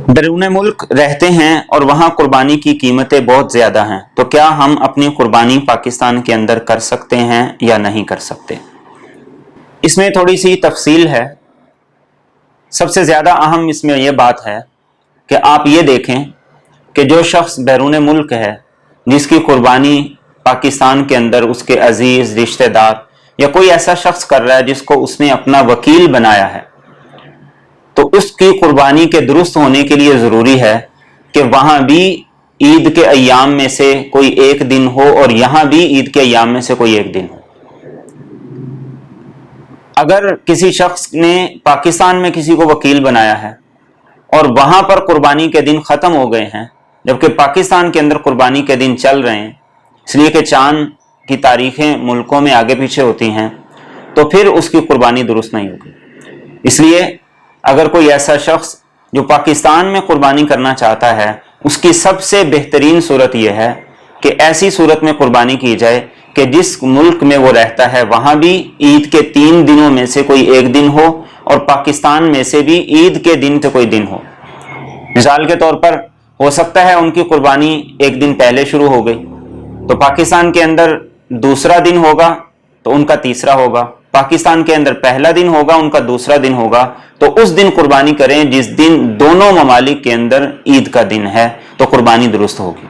بیرون ملک رہتے ہیں اور وہاں قربانی کی قیمتیں بہت زیادہ ہیں، تو کیا ہم اپنی قربانی پاکستان کے اندر کر سکتے ہیں یا نہیں کر سکتے؟ اس میں تھوڑی سی تفصیل ہے۔ سب سے زیادہ اہم اس میں یہ بات ہے کہ آپ یہ دیکھیں کہ جو شخص بیرون ملک ہے، جس کی قربانی پاکستان کے اندر اس کے عزیز، رشتہ دار یا کوئی ایسا شخص کر رہا ہے جس کو اس نے اپنا وکیل بنایا ہے، تو اس کی قربانی کے درست ہونے کے لیے ضروری ہے کہ وہاں بھی عید کے ایام میں سے کوئی ایک دن ہو اور یہاں بھی عید کے ایام میں سے کوئی ایک دن ہو۔ اگر کسی شخص نے پاکستان میں کسی کو وکیل بنایا ہے اور وہاں پر قربانی کے دن ختم ہو گئے ہیں، جبکہ پاکستان کے اندر قربانی کے دن چل رہے ہیں، اس لیے کہ چاند کی تاریخیں ملکوں میں آگے پیچھے ہوتی ہیں، تو پھر اس کی قربانی درست نہیں ہوگی۔ اس لیے اگر کوئی ایسا شخص جو پاکستان میں قربانی کرنا چاہتا ہے، اس کی سب سے بہترین صورت یہ ہے کہ ایسی صورت میں قربانی کی جائے کہ جس ملک میں وہ رہتا ہے وہاں بھی عید کے 3 دنوں میں سے کوئی ایک دن ہو اور پاکستان میں سے بھی عید کے دن سے کوئی دن ہو۔ مثال کے طور پر ہو سکتا ہے ان کی قربانی ایک دن پہلے شروع ہو گئی، تو پاکستان کے اندر دوسرا دن ہوگا تو ان کا تیسرا ہوگا، پاکستان کے اندر پہلا دن ہوگا ان کا دوسرا دن ہوگا، تو اس دن قربانی کریں جس دن دونوں ممالک کے اندر عید کا دن ہے، تو قربانی درست ہوگی۔